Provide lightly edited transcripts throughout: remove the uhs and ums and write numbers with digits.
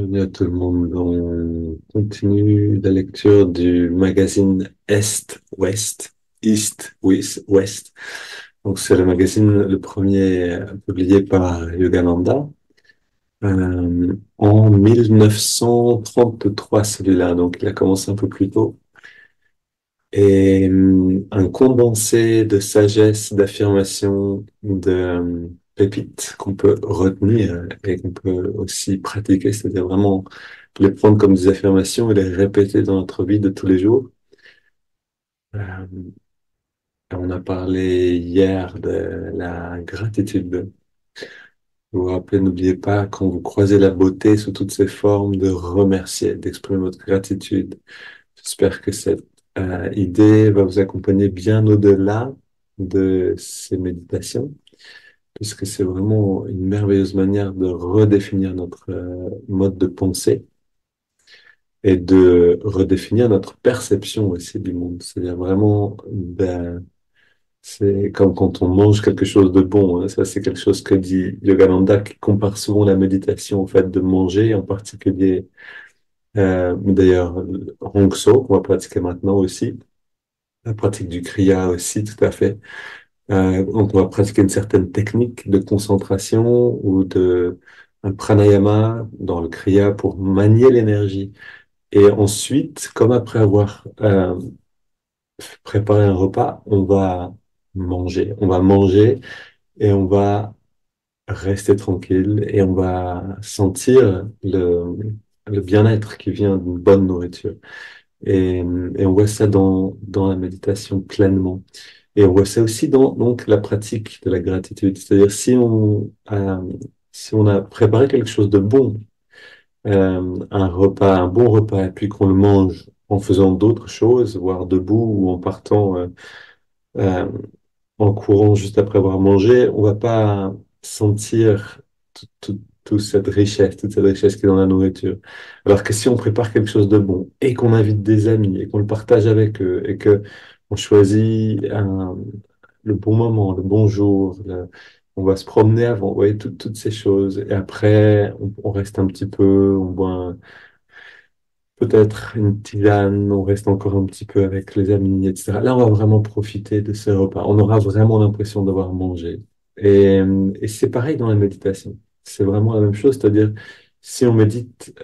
Bienvenue à tout le monde. On continue la lecture du magazine Est-Ouest, East-West. Donc, c'est le magazine, le premier publié par Yogananda en 1933, celui-là. Donc, il a commencé un peu plus tôt. Et un condensé de sagesse, d'affirmation, de pépites qu'on peut retenir et qu'on peut aussi pratiquer, c'est-à-dire vraiment les prendre comme des affirmations et les répéter dans notre vie de tous les jours. Euh, on a parlé hier de la gratitude. Vous vous rappelez, n'oubliez pas, quand vous croisez la beauté sous toutes ses formes, de remercier, d'exprimer votre gratitude. J'espère que cette idée va vous accompagner bien au-delà de ces méditations, puisque c'est vraiment une merveilleuse manière de redéfinir notre mode de pensée et de redéfinir notre perception aussi du monde. C'est-à-dire vraiment, ben, c'est comme quand on mange quelque chose de bon, hein. Ça, c'est quelque chose que dit Yogananda, qui compare souvent la méditation au fait de manger, en particulier, d'ailleurs, Hong So, qu'on va pratiquer maintenant aussi. La pratique du kriya aussi, tout à fait. Donc, on va pratiquer une certaine technique de concentration ou de un pranayama dans le kriya pour manier l'énergie. Et ensuite, comme après avoir préparé un repas, on va manger. On va manger et on va rester tranquille et on va sentir le bien-être qui vient d'une bonne nourriture. Et on voit ça dans la méditation pleinement. Et on voit ça aussi dans donc, la pratique de la gratitude. C'est-à-dire si on a préparé quelque chose de bon, un repas, un bon repas, et puis qu'on le mange en faisant d'autres choses, voire debout ou en partant euh, en courant juste après avoir mangé, on va pas sentir toute cette richesse qui est dans la nourriture. Alors que si on prépare quelque chose de bon et qu'on invite des amis et qu'on le partage avec eux et que on choisit le bon moment, le bon jour, on va se promener avant, vous voyez, toutes ces choses. Et après, on reste un petit peu, on boit peut-être une tisane, on reste encore un petit peu avec les amis, etc. Là, on va vraiment profiter de ce repas. On aura vraiment l'impression d'avoir mangé. Et c'est pareil dans la méditation. C'est vraiment la même chose, c'est-à-dire si on médite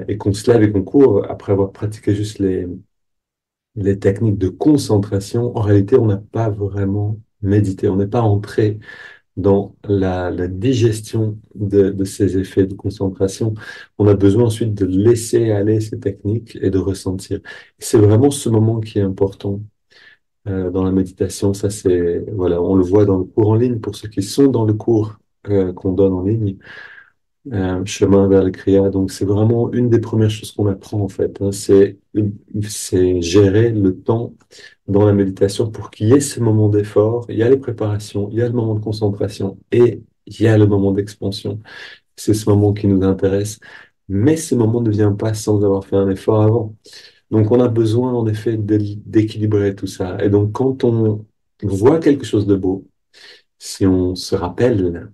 et qu'on se lève et qu'on court après avoir pratiqué juste les techniques de concentration, en réalité, on n'a pas vraiment médité. On n'est pas entré dans la digestion de ces effets de concentration. On a besoin ensuite de laisser aller ces techniques et de ressentir. C'est vraiment ce moment qui est important dans la méditation. Ça, c'est, voilà, on le voit dans le cours en ligne pour ceux qui sont dans le cours qu'on donne en ligne. Chemin vers le Kriya. Donc, c'est vraiment une des premières choses qu'on apprend, en fait, hein. C'est gérer le temps dans la méditation pour qu'il y ait ce moment d'effort. Il y a les préparations, il y a le moment de concentration et il y a le moment d'expansion. C'est ce moment qui nous intéresse. Mais ce moment ne vient pas sans avoir fait un effort avant. Donc, on a besoin, en effet, d'équilibrer tout ça. Et donc, quand on voit quelque chose de beau, si on se rappelle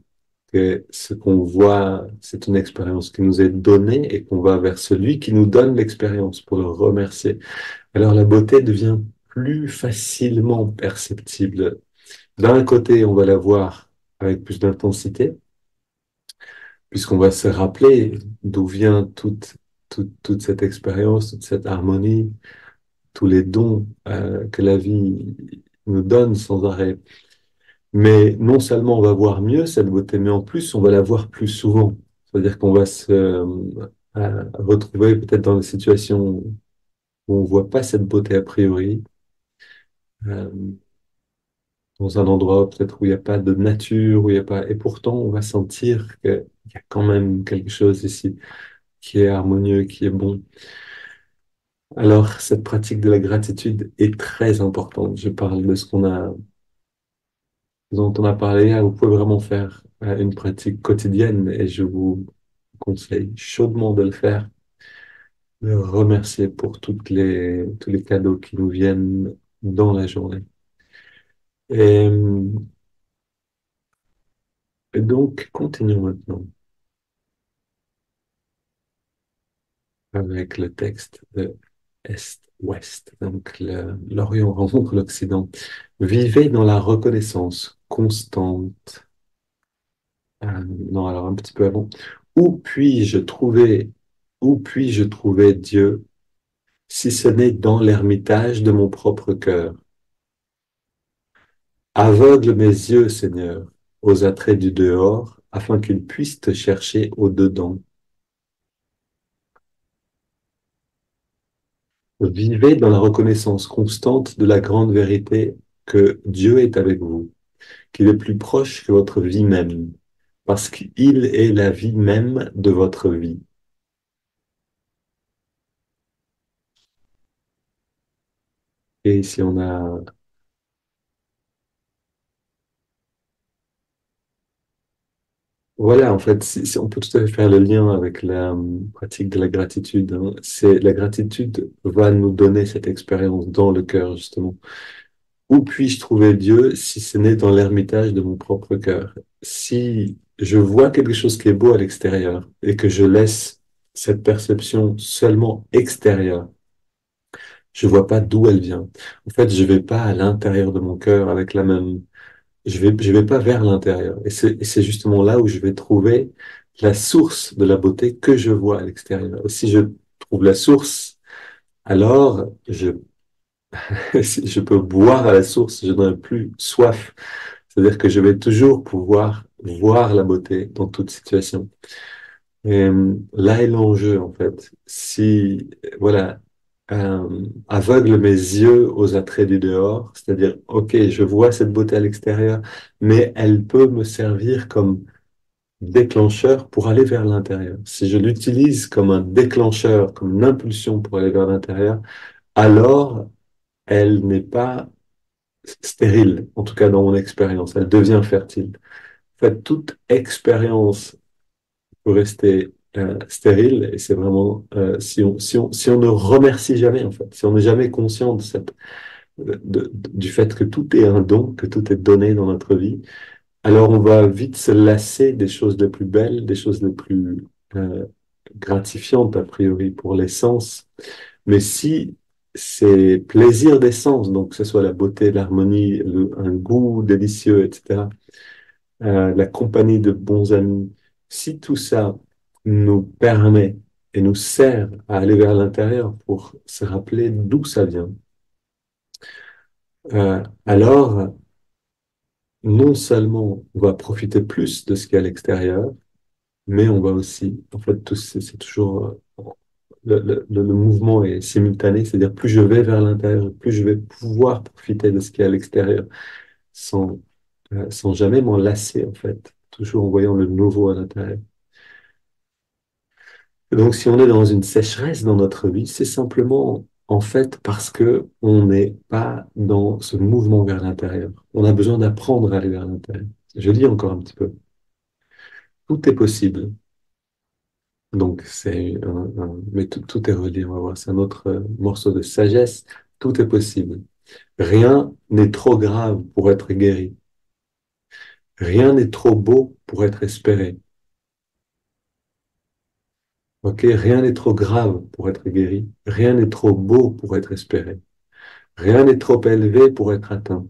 que ce qu'on voit, c'est une expérience qui nous est donnée et qu'on va vers celui qui nous donne l'expérience pour le remercier. Alors la beauté devient plus facilement perceptible. D'un côté, on va la voir avec plus d'intensité, puisqu'on va se rappeler d'où vient toute cette expérience, toute cette harmonie, tous les dons que la vie nous donne sans arrêt. Mais non seulement on va voir mieux cette beauté, mais en plus on va la voir plus souvent. C'est-à-dire qu'on va se retrouver peut-être dans des situations où on voit pas cette beauté a priori, euh, dans un endroit peut-être où il n'y a pas de nature, où il n'y a pas... Et pourtant on va sentir qu'il y a quand même quelque chose ici qui est harmonieux, qui est bon. Alors cette pratique de la gratitude est très importante. Je parle de ce dont on a parlé, vous pouvez vraiment faire une pratique quotidienne et je vous conseille chaudement de le faire, de remercier pour tous les cadeaux qui nous viennent dans la journée. Et, et donc, continuons maintenant. avec le texte de Est-Ouest. Donc, l'Orient rencontre l'Occident. Vivez dans la reconnaissance constante. Non, alors un petit peu avant. Où puis-je trouver, où puis-je trouver Dieu, si ce n'est dans l'ermitage de mon propre cœur? Aveugle mes yeux, Seigneur, aux attraits du dehors, afin qu'ils puissent te chercher au dedans. Vivez dans la reconnaissance constante de la grande vérité que Dieu est avec vous, qu'il est plus proche que votre vie même, parce qu'il est la vie même de votre vie. Et si on a, voilà, en fait, on peut tout à fait faire le lien avec la pratique de la gratitude, hein. C'est la gratitude va nous donner cette expérience dans le cœur, justement. Où puis-je trouver Dieu si ce n'est dans l'ermitage de mon propre cœur? Si je vois quelque chose qui est beau à l'extérieur et que je laisse cette perception seulement extérieure, je vois pas d'où elle vient. En fait, je vais pas à l'intérieur de mon cœur avec la même, je vais pas vers l'intérieur. Et c'est justement là où je vais trouver la source de la beauté que je vois à l'extérieur. Et si je trouve la source, alors si je peux boire à la source, je n'aurai plus soif. C'est-à-dire que je vais toujours pouvoir voir la beauté dans toute situation. Et là est l'enjeu, en fait. Si, voilà, aveugle mes yeux aux attraits du dehors, c'est-à-dire, OK, je vois cette beauté à l'extérieur, mais elle peut me servir comme déclencheur pour aller vers l'intérieur. Si je l'utilise comme un déclencheur, comme une impulsion pour aller vers l'intérieur, alors elle n'est pas stérile, en tout cas dans mon expérience, elle devient fertile. En fait, toute expérience peut rester stérile et c'est vraiment si on ne remercie jamais, en fait, si on n'est jamais conscient du fait que tout est un don, que tout est donné dans notre vie, alors on va vite se lasser des choses les plus belles, des choses les plus euh, gratifiantes a priori pour les sens. Mais si ces plaisirs des sens, donc que ce soit la beauté, l'harmonie, un goût délicieux, etc., la compagnie de bons amis, si tout ça nous permet et nous sert à aller vers l'intérieur pour se rappeler d'où ça vient, alors non seulement on va profiter plus de ce qu'il y a à l'extérieur, mais on va aussi, en fait, c'est toujours, le mouvement est simultané, c'est-à-dire plus je vais vers l'intérieur, plus je vais pouvoir profiter de ce qu'il y a à l'extérieur sans, sans jamais m'en lasser, en fait, toujours en voyant le nouveau à l'intérieur. Et donc, si on est dans une sécheresse dans notre vie, c'est simplement, en fait, parce que on n'est pas dans ce mouvement vers l'intérieur. On a besoin d'apprendre à aller vers l'intérieur. Je lis encore un petit peu. Tout est possible. Donc, mais tout est relié, on va voir. C'est un autre morceau de sagesse. Tout est possible. Rien n'est trop grave pour être guéri. Rien n'est trop beau pour être espéré. Ok? Rien n'est trop grave pour être guéri. Rien n'est trop beau pour être espéré. Rien n'est trop élevé pour être atteint.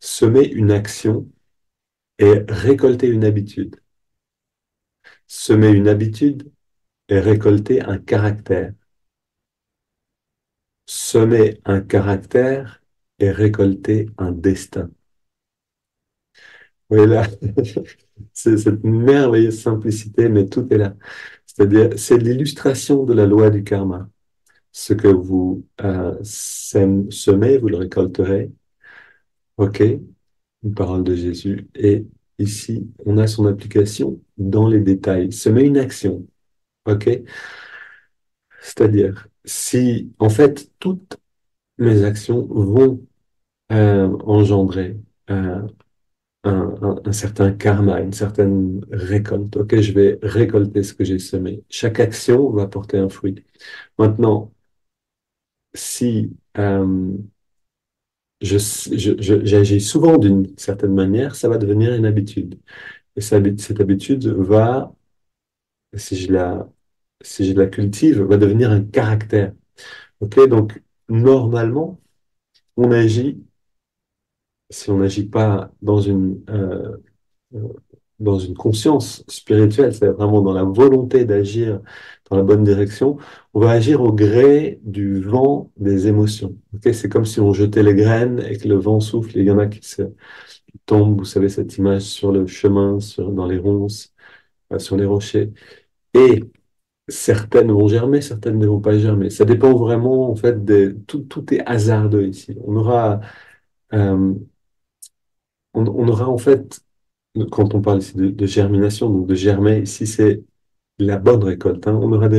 Semer une action et récolter une habitude. Semer une habitude et récolter un caractère. Semer un caractère et récolter un destin. Oui, là, c'est cette merveilleuse simplicité, mais tout est là. C'est-à-dire, c'est l'illustration de la loi du karma. Ce que vous semez, vous le récolterez. OK, une parole de Jésus. Et ici, on a son application dans les détails. Semer une action. OK? C'est-à-dire, si, en fait, toutes mes actions vont engendrer euh, un certain karma, une certaine récolte. Ok, je vais récolter ce que j'ai semé. Chaque action va porter un fruit. Maintenant, si j'agis souvent d'une certaine manière, ça va devenir une habitude. Et cette habitude va, si je la, si je la cultive, va devenir un caractère. Ok, donc normalement, on agit, si on n'agit pas euh, dans une conscience spirituelle, c'est vraiment dans la volonté d'agir dans la bonne direction, on va agir au gré du vent des émotions. Ok, c'est comme si on jetait les graines et que le vent souffle, et il y en a qui tombent, vous savez, cette image sur le chemin, dans les ronces, sur les rochers. Et certaines vont germer, certaines ne vont pas germer. Ça dépend vraiment, en fait, tout est hasardeux ici. Euh, on aura, en fait, quand on parle ici de germination, donc de germer, ici, c'est la bonne récolte, hein. On aura une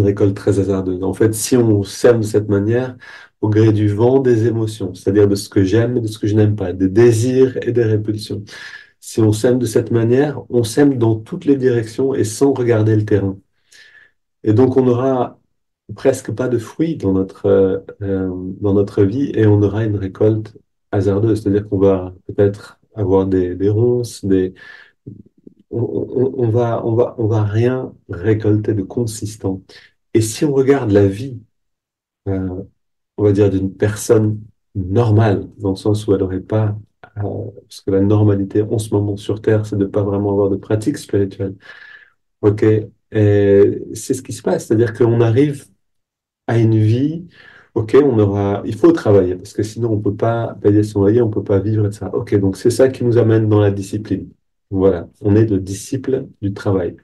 récolte très hasardeuse. En fait, si on sème de cette manière, au gré du vent des émotions, c'est-à-dire de ce que j'aime et de ce que je n'aime pas, des désirs et des répulsions. Si on sème de cette manière, on sème dans toutes les directions et sans regarder le terrain. Et donc, on n'aura presque pas de fruits dans notre vie et on aura une récolte hasardeuse. C'est-à-dire qu'on va peut-être avoir des ronces, on va rien récolter de consistant. Et si on regarde la vie, euh, on va dire d'une personne normale, dans le sens où elle n'aurait pas, parce que la normalité en ce moment sur Terre, c'est de ne pas vraiment avoir de pratique spirituelle. Ok, et c'est ce qui se passe, c'est-à-dire qu'on arrive à une vie, ok, il faut travailler, parce que sinon on peut pas payer son loyer, on peut pas vivre, etc. Ok, donc c'est ça qui nous amène dans la discipline. Voilà, on est le disciple du travail.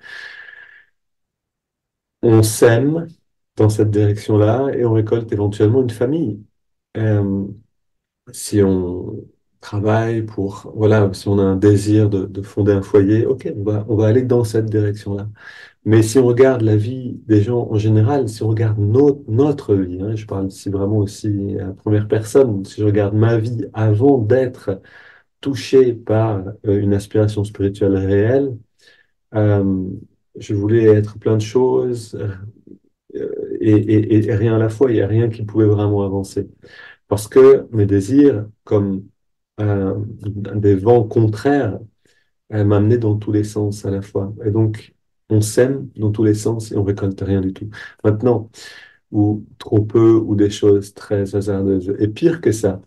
On sème dans cette direction-là et on récolte éventuellement une famille. Euh, si on travaille voilà, si on a un désir de fonder un foyer, ok, on va aller dans cette direction-là. Mais si on regarde la vie des gens en général, si on regarde notre vie, hein, je parle ici vraiment aussi à la première personne, si je regarde ma vie avant d'être touché par une aspiration spirituelle réelle, euh, je voulais être plein de choses et rien à la fois, il n'y a rien qui pouvait vraiment avancer. Parce que mes désirs, comme des vents contraires, m'amenaient dans tous les sens à la fois. Et donc, on sème dans tous les sens et on récolte rien du tout. Maintenant, ou trop peu, ou des choses très hasardeuses. Et pire que ça,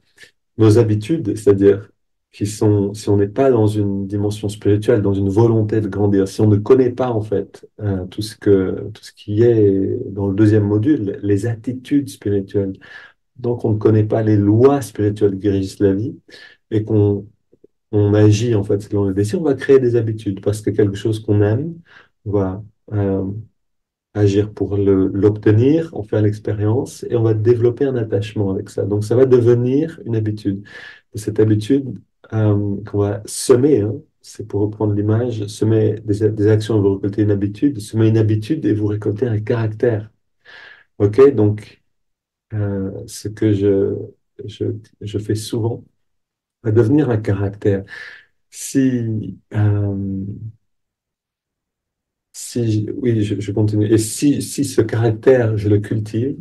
nos habitudes, c'est-à-dire si on n'est pas dans une dimension spirituelle, dans une volonté de grandir, si on ne connaît pas en fait tout ce qui est dans le deuxième module, les attitudes spirituelles, donc on ne connaît pas les lois spirituelles qui régissent la vie et on agit en fait selon le désir, on va créer des habitudes parce que quelque chose qu'on aime, on va agir pour l'obtenir, en faire l'expérience et on va développer un attachement avec ça. Donc ça va devenir une habitude. Et cette habitude qu'on va semer, hein, c'est pour reprendre l'image, semer des actions, vous récoltez une habitude, semer une habitude et vous récoltez un caractère. OK? Donc ce que je, je fais souvent va devenir un caractère. Si, oui, je continue. Et si ce caractère, je le cultive,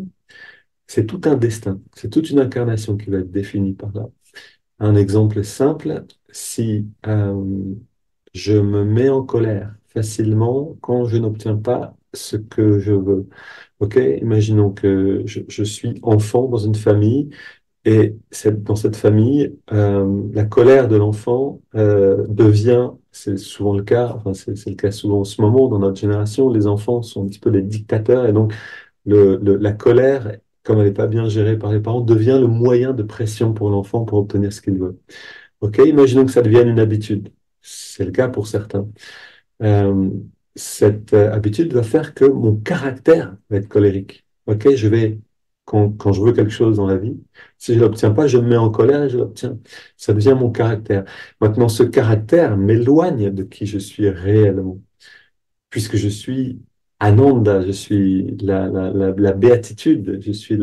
c'est tout un destin, c'est toute une incarnation qui va être définie par là. Un exemple simple, si je me mets en colère facilement quand je n'obtiens pas ce que je veux. OK? Imaginons que je suis enfant dans une famille et dans cette famille, la colère de l'enfant devient, c'est souvent le cas, enfin c'est le cas souvent en ce moment dans notre génération, les enfants sont un petit peu des dictateurs et donc la colère, comme elle n'est pas bien gérée par les parents, devient le moyen de pression pour l'enfant pour obtenir ce qu'il veut. Ok, imaginons que ça devienne une habitude. C'est le cas pour certains. Euh, cette habitude va faire que mon caractère va être colérique. Ok, quand je veux quelque chose dans la vie, si je ne l'obtiens pas, je me mets en colère et je l'obtiens. Ça devient mon caractère. Maintenant, ce caractère m'éloigne de qui je suis réellement, puisque je suis Ananda, je suis la béatitude, je suis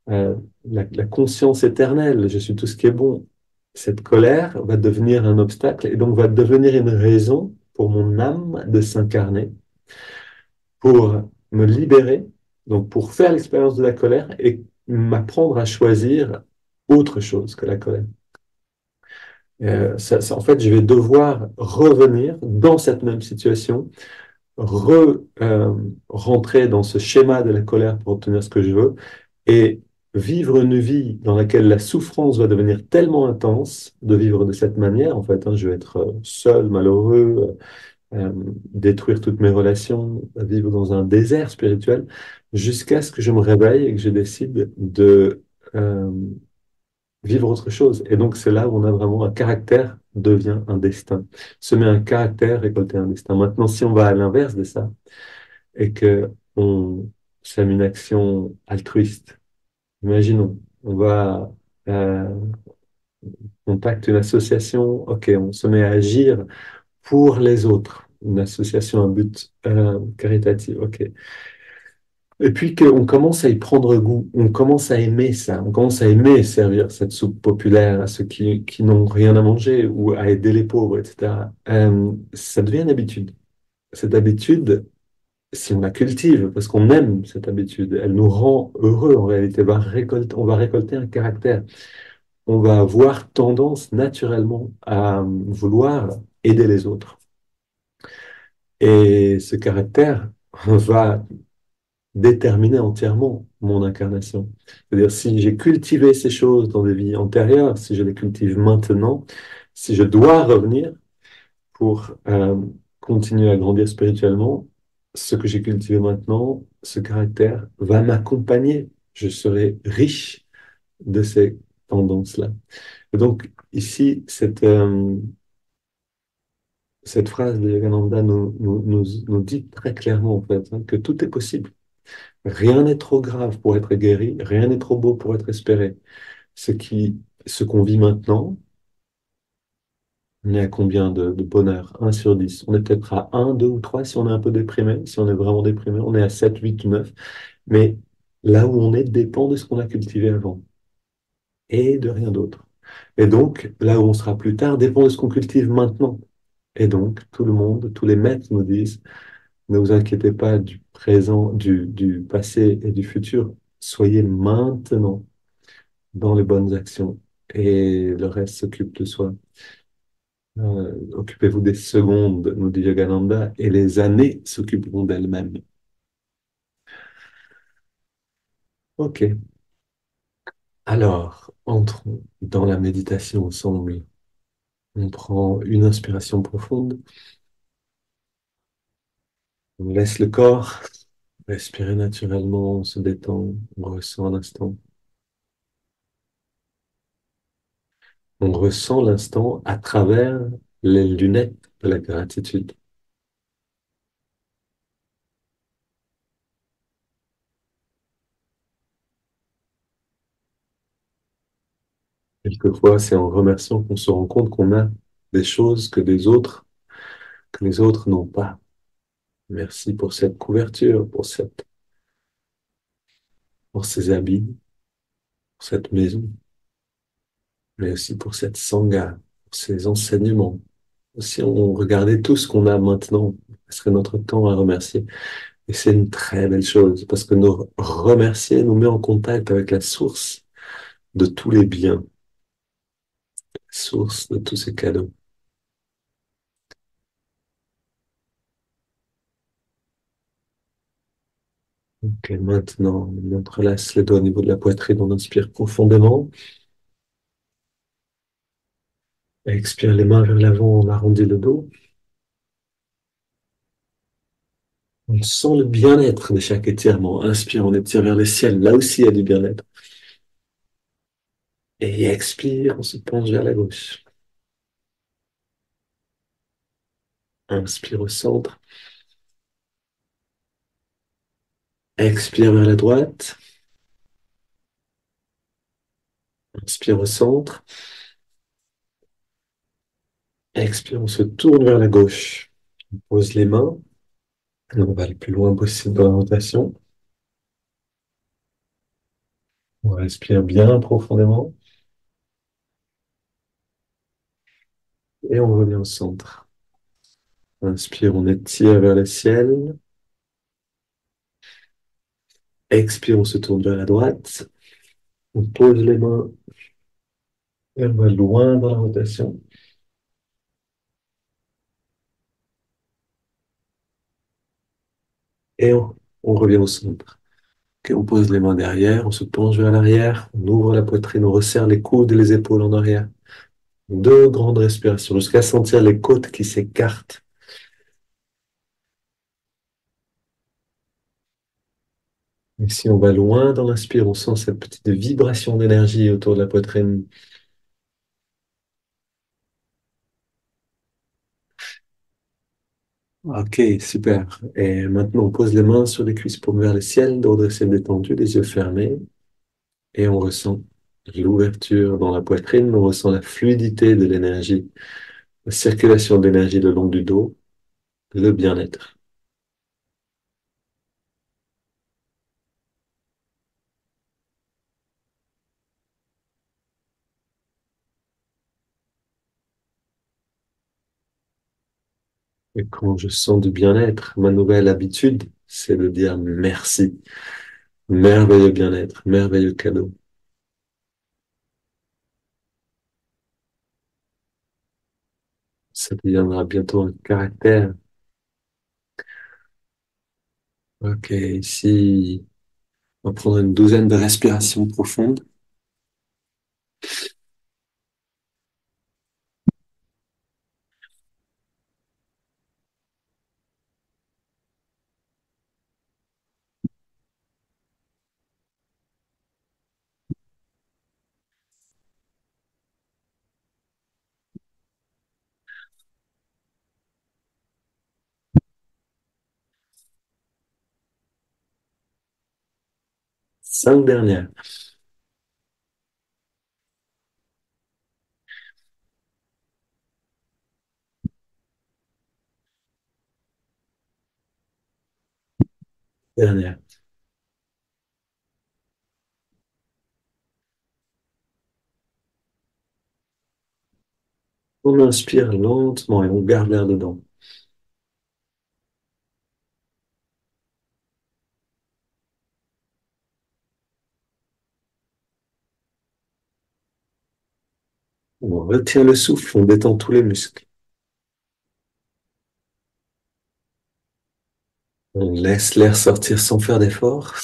euh, la conscience éternelle, je suis tout ce qui est bon. Cette colère va devenir un obstacle et donc va devenir une raison pour mon âme de s'incarner, pour me libérer, donc pour faire l'expérience de la colère et m'apprendre à choisir autre chose que la colère. En fait, je vais devoir revenir dans cette même situation rentrer dans ce schéma de la colère pour obtenir ce que je veux et vivre une vie dans laquelle la souffrance va devenir tellement intense de vivre de cette manière, en fait, hein, je vais être seul, malheureux, détruire toutes mes relations, vivre dans un désert spirituel, jusqu'à ce que je me réveille et que je décide de vivre autre chose. Et donc, c'est là où on a vraiment un caractère devient un destin. Semer un caractère, récolter un destin. Maintenant, si on va à l'inverse de ça et que on sème une action altruiste, imaginons, on va contacte une association, ok, on se met à agir pour les autres, une association à but caritatif, ok. Et puis qu'on commence à y prendre goût, on commence à aimer ça, on commence à aimer servir cette soupe populaire à ceux qui n'ont rien à manger ou à aider les pauvres, etc. Ça devient une habitude. Cette habitude, si on la cultive, parce qu'on aime cette habitude, elle nous rend heureux en réalité. On va récolter un caractère. On va avoir tendance naturellement à vouloir aider les autres. Et ce caractère va déterminer entièrement mon incarnation. C'est-à-dire, si j'ai cultivé ces choses dans des vies antérieures, si je les cultive maintenant, si je dois revenir pour continuer à grandir spirituellement, ce que j'ai cultivé maintenant, ce caractère va m'accompagner. Je serai riche de ces tendances-là. Et donc, ici, cette phrase de Yogananda nous dit très clairement, en fait, hein, que tout est possible. Rien n'est trop grave pour être guéri, rien n'est trop beau pour être espéré. Ce qu'on vit maintenant, on est à combien de bonheur? 1 sur 10. On est peut-être à 1, 2 ou 3 si on est un peu déprimé. Si on est vraiment déprimé, on est à 7, 8 ou 9. Mais là où on est dépend de ce qu'on a cultivé avant et de rien d'autre. Et donc, là où on sera plus tard dépend de ce qu'on cultive maintenant. Et donc, tout le monde, tous les maîtres nous disent, ne vous inquiétez pas du présent, du passé et du futur. Soyez maintenant dans les bonnes actions et le reste s'occupe de soi. Occupez-vous des secondes, nous dit Yogananda, et les années s'occuperont d'elles-mêmes. Ok, alors entrons dans la méditation ensemble. On prend une inspiration profonde, on laisse le corps respirer naturellement, on se détend, on ressent l'instant. On ressent l'instant à travers les lunettes de la gratitude. Quelquefois, c'est en remerciant qu'on se rend compte qu'on a des choses que les autres n'ont pas. Merci pour cette couverture, pour ces habits, pour cette maison, mais aussi pour cette sangha, pour ces enseignements. Si on regardait tout ce qu'on a maintenant, ce serait notre temps à remercier. Et c'est une très belle chose, parce que nous remercier nous met en contact avec la source de tous les biens, source de tous ces cadeaux. Ok, maintenant, on entrelace les doigts au niveau de la poitrine, on inspire profondément. Expire les mains vers l'avant, on arrondit le dos. On sent le bien-être de chaque étirement. Inspire, on étire vers le ciel. Là aussi, il y a du bien-être. Et expire, on se penche vers la gauche. Inspire au centre. Expire vers la droite. Inspire au centre. Expire, on se tourne vers la gauche. On pose les mains. Et on va le plus loin possible dans la rotation. On respire bien profondément. Et on revient au centre. Inspire, on étire vers le ciel. Expire, on se tourne vers la droite. On pose les mains et on va loin dans la rotation. Et on revient au centre. Ok, on pose les mains derrière, on se penche vers l'arrière, on ouvre la poitrine, on resserre les coudes et les épaules en arrière. Deux grandes respirations jusqu'à sentir les côtes qui s'écartent. Et si on va loin dans l'inspire, on sent cette petite vibration d'énergie autour de la poitrine. Ok, super. Et maintenant, on pose les mains sur les cuisses pour vers le ciel, dos dressé détendu, les yeux fermés. Et on ressent l'ouverture dans la poitrine, on ressent la fluidité de l'énergie, la circulation d'énergie le long du dos, le bien-être. Et quand je sens du bien-être, ma nouvelle habitude, c'est de dire merci. Merveilleux bien-être, merveilleux cadeau. Ça deviendra bientôt un caractère. Ok, ici, on va prendre une douzaine de respirations profondes. Cinq dernières. Dernière. On inspire lentement et on garde l'air dedans. On retient le souffle, on détend tous les muscles. On laisse l'air sortir sans faire d'effort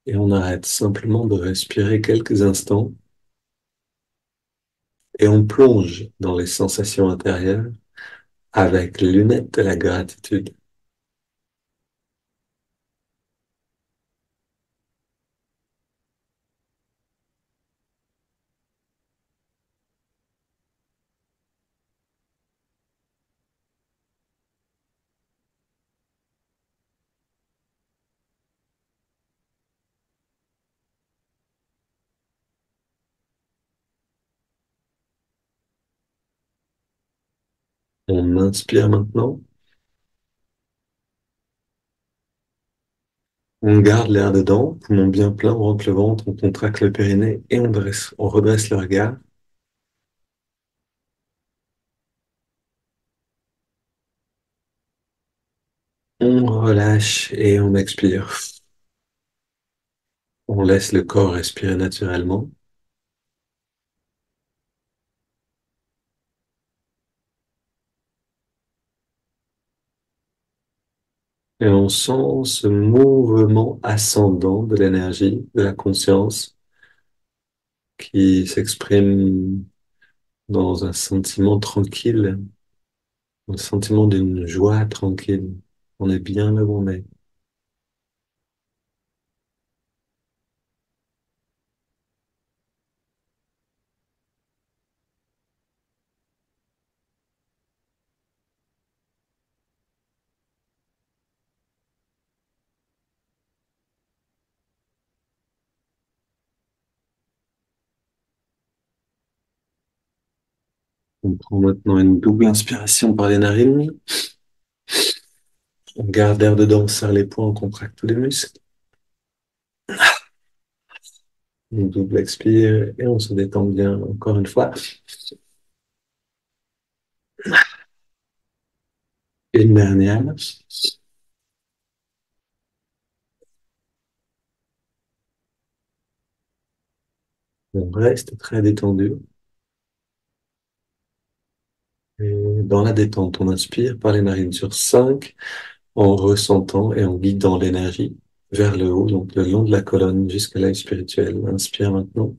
et on arrête simplement de respirer quelques instants et on plonge dans les sensations intérieures avec les lunettes de la gratitude. On inspire maintenant, on garde l'air dedans, poumon bien plein, on rentre le ventre, on contracte le périnée et on redresse le regard. On relâche et on expire. On laisse le corps respirer naturellement et on sent ce mouvement ascendant de l'énergie, de la conscience qui s'exprime dans un sentiment tranquille, un sentiment d'une joie tranquille. On est bien là où on est. On prend maintenant une double inspiration par les narines. On garde l'air dedans, on serre les poings, on contracte tous les muscles. Une double expire et on se détend bien encore une fois. Une dernière. On reste très détendu. Et dans la détente, on inspire par les narines sur 5. en ressentant et en guidant l'énergie vers le haut, donc le long de la colonne jusqu'à l'œil spirituel. Inspire maintenant.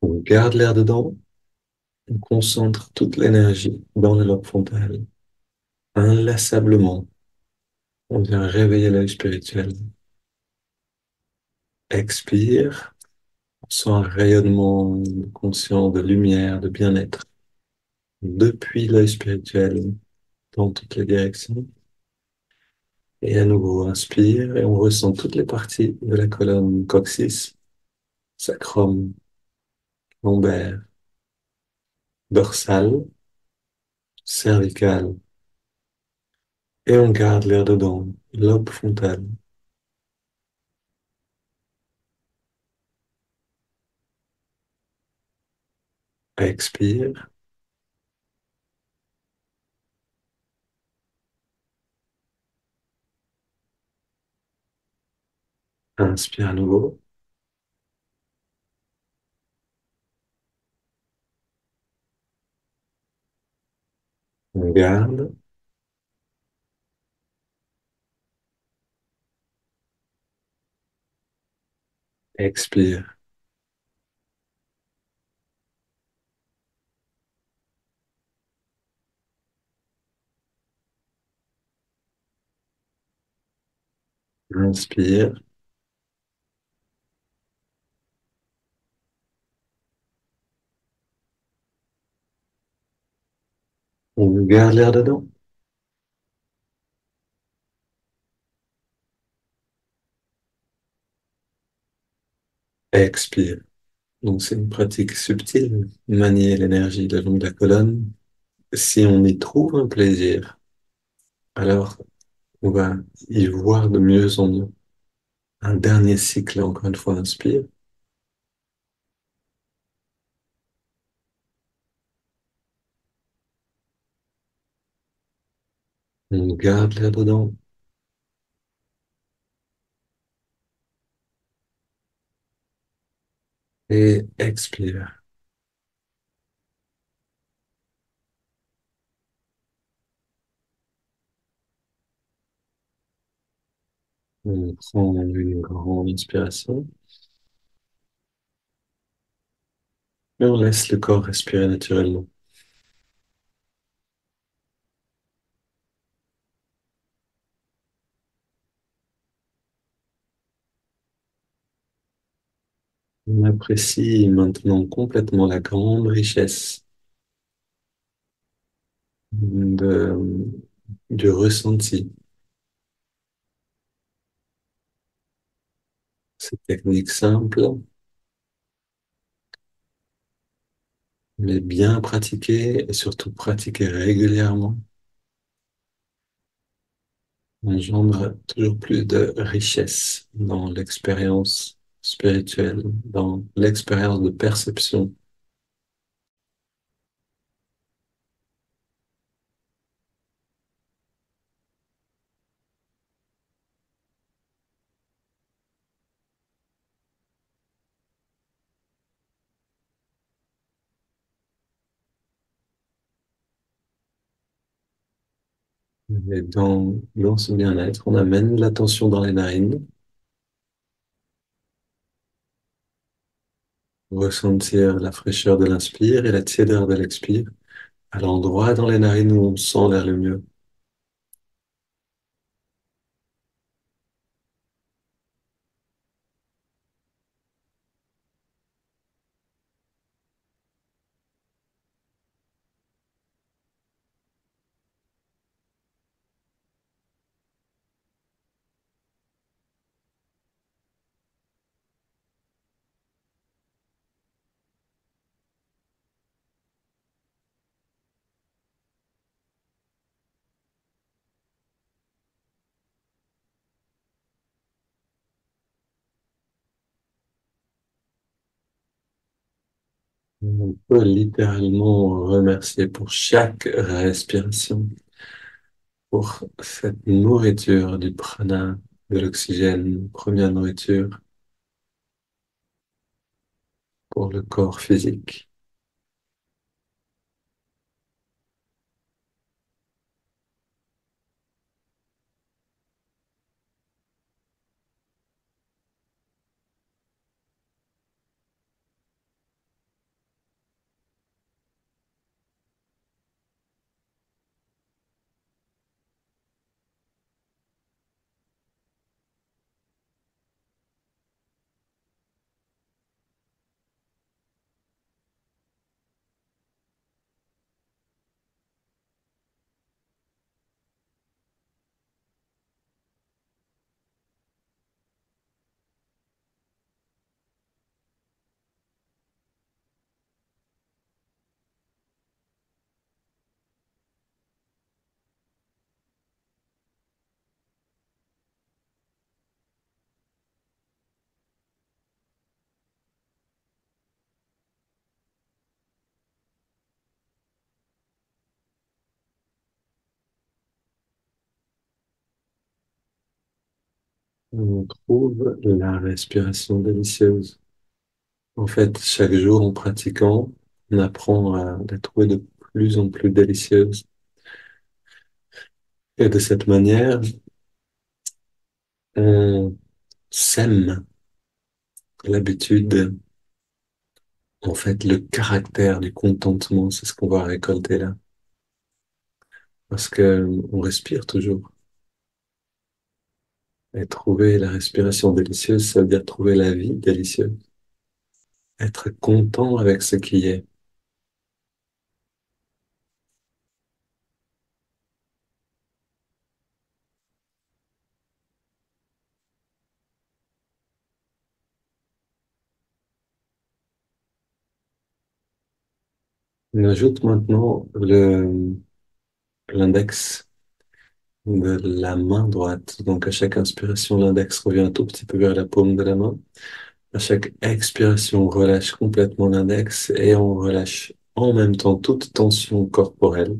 On garde l'air dedans. On concentre toute l'énergie dans le lobe frontal. Inlassablement, on vient réveiller l'œil spirituel. Expire. On sent un rayonnement conscient de lumière, de bien-être depuis l'œil spirituel dans toutes les directions. Et à nouveau, inspire et on ressent toutes les parties de la colonne coccyx, sacrum, lombaire, dorsale, cervicale. Et on garde l'air dedans, lobe frontal. Expire, inspire à nouveau. On garde, expire, inspire, on garde l'air dedans. Expire. Donc c'est une pratique subtile, manier l'énergie le long de la colonne. Si on y trouve un plaisir, alors on va y voir de mieux en mieux. Un dernier cycle, encore une fois, inspire. On garde l'air dedans et expire. On prend une grande inspiration et on laisse le corps respirer naturellement. On apprécie maintenant complètement la grande richesse de, du ressenti. Cette technique simple, mais bien pratiquée et surtout pratiquée régulièrement, engendre toujours plus de richesse dans l'expérience spirituelle, dans l'expérience de perception. Et dans ce bien-être, on amène l'attention dans les narines, ressentir la fraîcheur de l'inspire et la tiédeur de l'expire à l'endroit dans les narines où on sent l'air le mieux. On peut littéralement remercier pour chaque respiration, pour cette nourriture du prana, de l'oxygène, première nourriture, pour le corps physique. On trouve la respiration délicieuse. En fait, chaque jour, en pratiquant, on apprend à la trouver de plus en plus délicieuse. Et de cette manière, on sème l'habitude. En fait, le caractère du contentement, c'est ce qu'on va récolter là. Parce que on respire toujours. Et trouver la respiration délicieuse, ça veut dire trouver la vie délicieuse. Être content avec ce qui est. On ajoute maintenant l'index de la main droite. Donc à chaque inspiration, l'index revient un tout petit peu vers la paume de la main. À chaque expiration, on relâche complètement l'index et on relâche en même temps toute tension corporelle.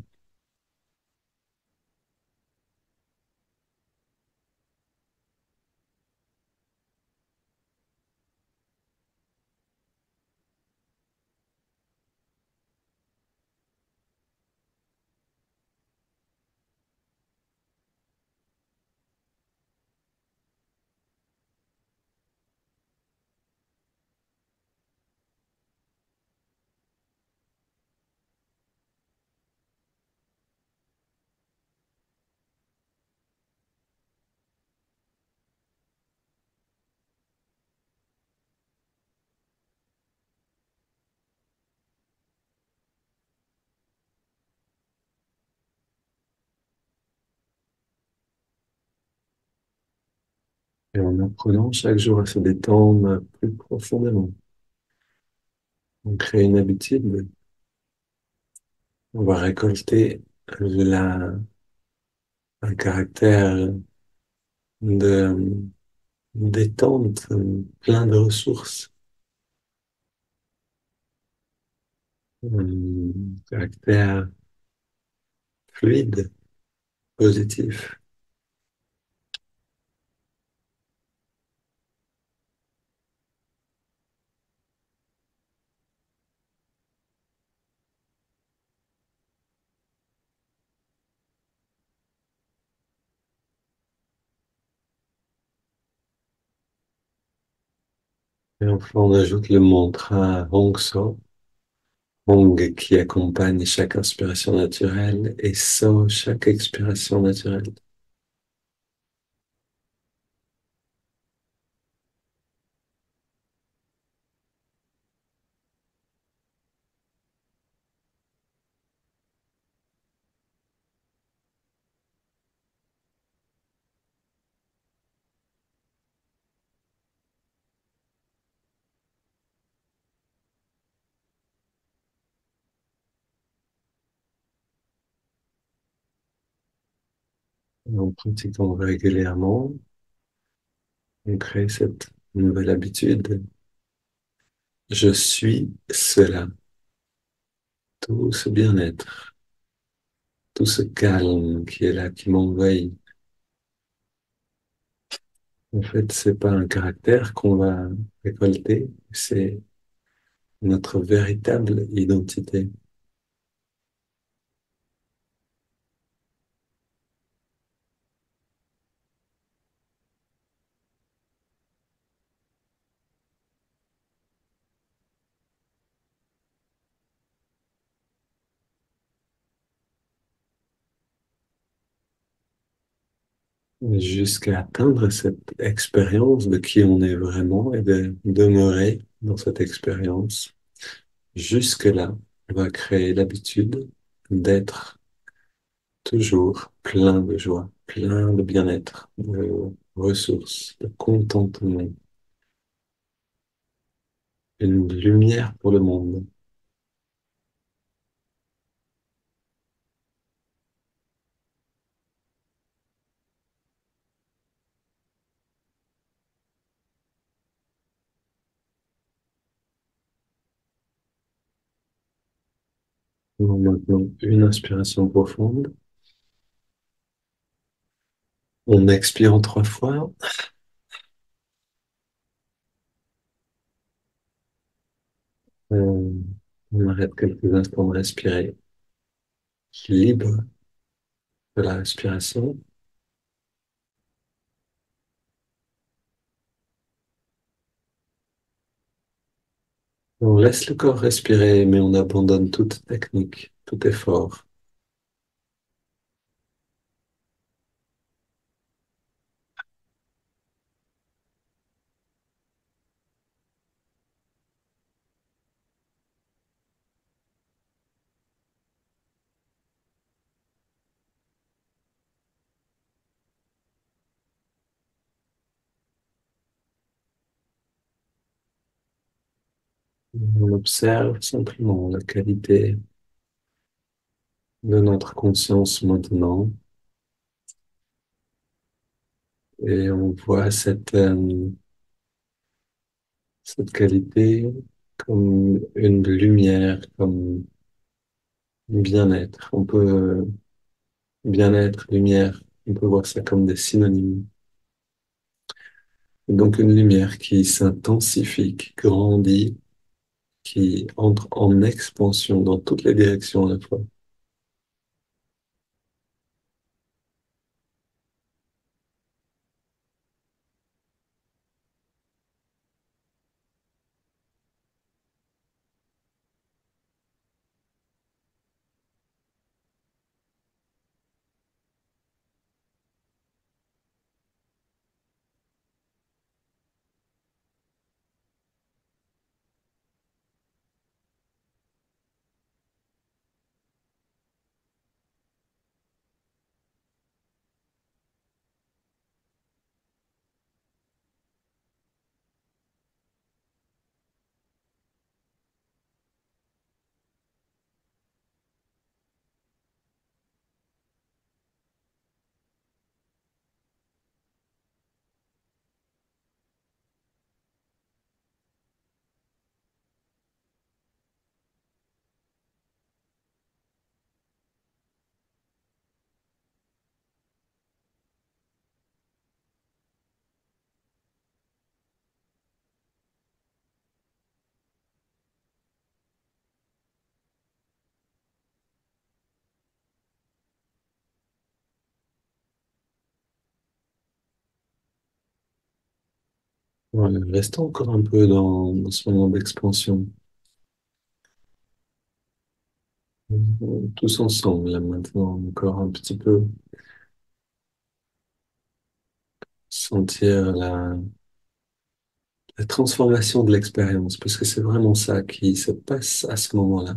Et en apprenant chaque jour à se détendre plus profondément, on crée une habitude, on va récolter la, un caractère de détente, plein de ressources, un caractère fluide, positif. Et enfin, on ajoute le mantra Hong So, Hong qui accompagne chaque inspiration naturelle et So chaque expiration naturelle. Et en pratiquant régulièrement, on crée cette nouvelle habitude. Je suis cela, tout ce bien-être, tout ce calme qui est là, qui m'envahit. En fait, c'est pas un caractère qu'on va récolter, c'est notre véritable identité. Jusqu'à atteindre cette expérience de qui on est vraiment et de demeurer dans cette expérience. Jusque-là, on va créer l'habitude d'être toujours plein de joie, plein de bien-être, de ressources, de contentement, une lumière pour le monde. Donc maintenant, une inspiration profonde. On expire en 3 fois. On, on arrête quelques instants de respirer, libre de la respiration. On laisse le corps respirer, mais on abandonne toute technique, tout effort. On observe simplement la qualité de notre conscience maintenant et on voit cette qualité comme une lumière, comme bien-être. On peut, bien-être, lumière, on peut voir ça comme des synonymes. Et donc une lumière qui s'intensifie, qui grandit, qui entre en expansion dans toutes les directions à la fois. Voilà, restons encore un peu dans ce moment d'expansion. Tous ensemble, là maintenant, encore un petit peu, sentir la transformation de l'expérience, parce que c'est vraiment ça qui se passe à ce moment-là.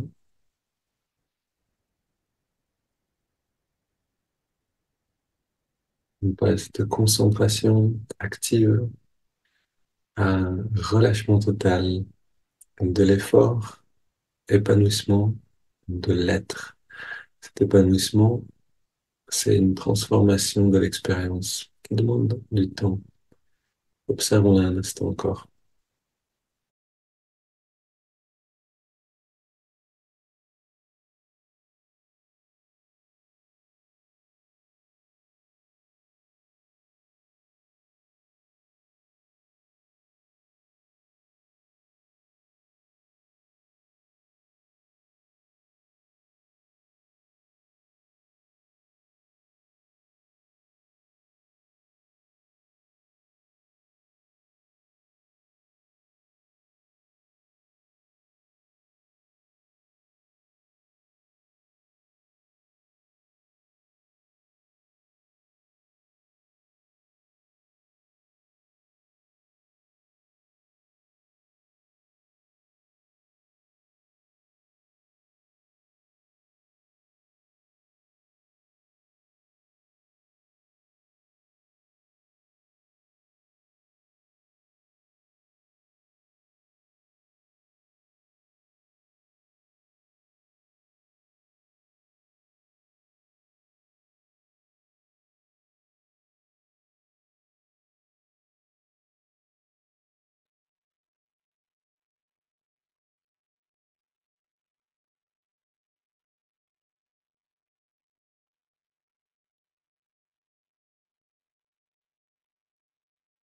On passe de concentration active à relâchement total, de l'effort, épanouissement, de l'être. Cet épanouissement, c'est une transformation de l'expérience qui demande du temps. Observons-la un instant encore.